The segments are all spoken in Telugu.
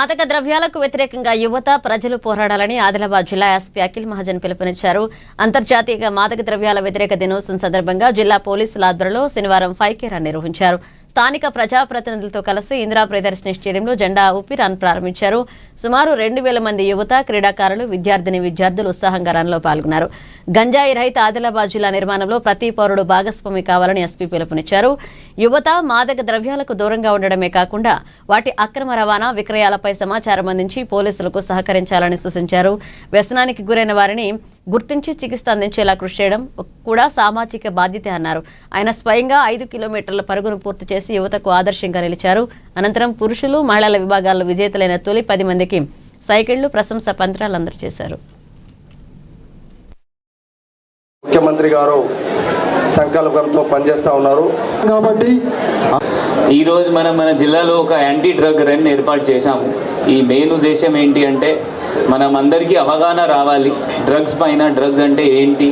మాదక ద్రవ్యాలకు వ్యతిరేకంగా యువత ప్రజలు పోరాడాలని ఆదిలాబాద్ జిల్లా ఎస్పీ అఖిల్ మహాజన్ పిలుపునిచ్చారు. అంతర్జాతీయ మాదక ద్రవ్యాల వ్యతిరేక దినోత్సవం సందర్భంగా జిల్లా పోలీసుల ఆధ్వర్యంలో శనివారం ఫైకే రన్ నిర్వహించారు. స్థానిక ప్రజాప్రతినిధులతో కలిసి ఇందిరా ప్రియదర్శిని స్టేడియంలో జెండా ఊపి రన్ ప్రారంభించారు. సుమారు 2000 మంది యువత, క్రీడాకారులు, విద్యార్థులు ఉత్సాహంగా రన్లో పాల్గొన్నారు. గంజాయి రహిత ఆదిలాబాద్ జిల్లా నిర్మాణంలో ప్రతి పౌరుడు భాగస్వామి కావాలని ఎస్పీ పిలుపునిచ్చారు. యువత మాదక ద్రవ్యాలకు దూరంగా ఉండడమే కాకుండా వాటి అక్రమ రవాణా, విక్రయాలపై సమాచారం అందించి పోలీసులకు సహకరించాలని సూచించారు. వ్యసనానికి గురైన వారిని గుర్తించి చికిత్స అందించేలా కృషి చేయడం కూడా సామాజిక బాధ్యత అన్నారు. ఆయన స్వయంగా 5 కిలోమీటర్ల పరుగును పూర్తి చేసి యువతకు ఆదర్శంగా నిలిచారు. అనంతరం పురుషులు, మహిళల విభాగాల్లో విజేతలైన తొలి 10 మందికి సైకిళ్లు, ప్రశంసా పత్రాలు అందజేశారు. ముఖ్యమంత్రి గారు సంకల్పంతో పనిచేస్తూ ఉన్నారు కాబట్టి ఈరోజు మన జిల్లాలో ఒక యాంటీ డ్రగ్ రన్ ఏర్పాటు చేశాము. ఈ మెయిన్ ఉద్దేశం ఏంటి అంటే మనం అందరికీ అవగాహన రావాలి డ్రగ్స్ పైన. డ్రగ్స్ అంటే ఏంటి,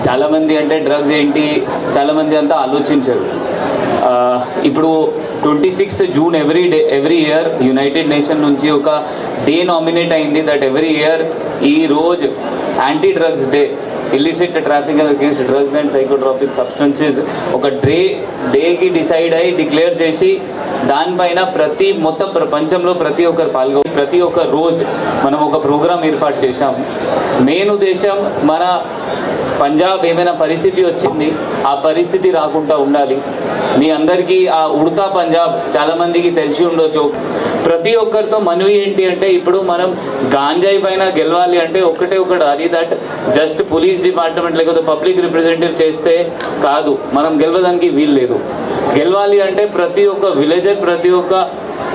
చాలామంది అంటే డ్రగ్స్ ఏంటి చాలామంది అంతా ఆలోచించరు. ఇప్పుడు 26th June every year United nation నుంచి ఒక డే నామినేట్ అయింది దట్ ఎవ్రీ ఇయర్ ఈ రోజు anti drugs day, illicit traffic against drugs and psychotropic substances ఒక డేకి డిసైడ్ అయ్యి డిక్లేర్ చేసి దానిపైన మొత్తం ప్రపంచంలో ప్రతి ఒక్కరు పాల్గొని ప్రతి ఒక్క రోజు మనం ఒక ప్రోగ్రాం ఏర్పాటు చేశాము. మెయిన్ ఉద్దేశం మన పంజాబ్ ఏమైనా పరిస్థితి వచ్చింది, ఆ పరిస్థితి రాకుండా ఉండాలి. మీ అందరికీ ఆ ఉడతా పంజాబ్ చాలామందికి తెలిసి ఉండొచ్చు. ప్రతి ఒక్కరితో మనవి ఏంటి అంటే ఇప్పుడు మనం గాంజాయి పైన గెలవాలి అంటే ఒకటి అది దట్ జస్ట్ పోలీస్ డిపార్ట్మెంట్ లేకపోతే పబ్లిక్ రిప్రజెంటేటివ్ చేస్తే కాదు, మనం గెలవడానికి వీలు లేదు. గెలవాలి అంటే ప్రతి ఒక్క విలేజర్, ప్రతి ఒక్క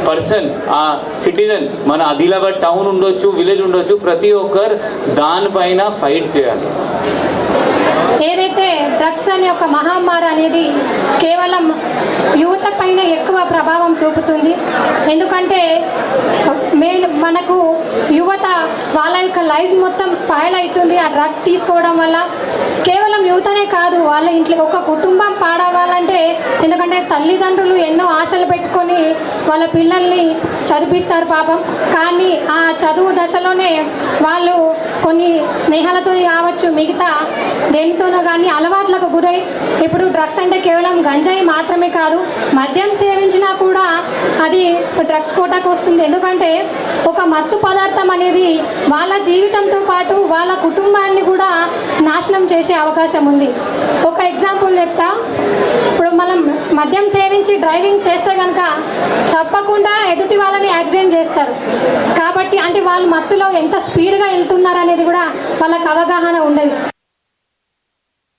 పర్సన్, ఆ సిటిజన్, మన ఆదిలాబాద్ టౌన్ ఉండొచ్చు, విలేజ్ ఉండొచ్చు, ప్రతి ఒక్కరు దానిపైన ఫైట్ చేయాలి. ఏదైతే డ్రగ్స్ అనే ఒక మహమ్మారి అనేది కేవలం యువత పైన ఎక్కువ ప్రభావం చూపుతుంది. ఎందుకంటే మనకు యువత వాళ్ళ యొక్క లైఫ్ మొత్తం స్పాయిల్ అవుతుంది ఆ డ్రగ్స్ తీసుకోవడం వల్ల. కేవలం యువతనే కాదు, వాళ్ళ ఇంట్లో ఒక కుటుంబం పాడవాలంటే, ఎందుకంటే తల్లిదండ్రులు ఎన్నో ఆశలు పెట్టుకొని వాళ్ళ పిల్లల్ని చదివిస్తారు పాపం. కానీ ఆ చదువు దశలోనే వాళ్ళు కొన్ని స్నేహాలతో కావచ్చు, మిగతా దేనితోనో కానీ అలవాట్లకు గురై ఇప్పుడు డ్రగ్స్ అంటే కేవలం గంజాయి మాత్రమే కాదు, మద్యం సేవించినా కూడా అది డ్రగ్స్ కోటాకు వస్తుంది. ఎందుకంటే ఒక మత్తు పదార్థం అనేది వాళ్ళ జీవితంతో పాటు వాళ్ళ కుటుంబాన్ని కూడా నాశనం చేసే అవకాశం ఉంది. ఒక ఎగ్జాంపుల్ చెప్తా. ఇప్పుడు మనం మద్యం సేవించి డ్రైవింగ్ చేస్తే కనుక తప్పకుండా ఎదుటి వాళ్ళని యాక్సిడెంట్ చేస్తారు. కాబట్టి అంటే వాళ్ళు మత్తులో ఎంత స్పీడ్గా వెళ్తున్నారు అనేది కూడా వాళ్ళకి అవగాహన ఉండదు.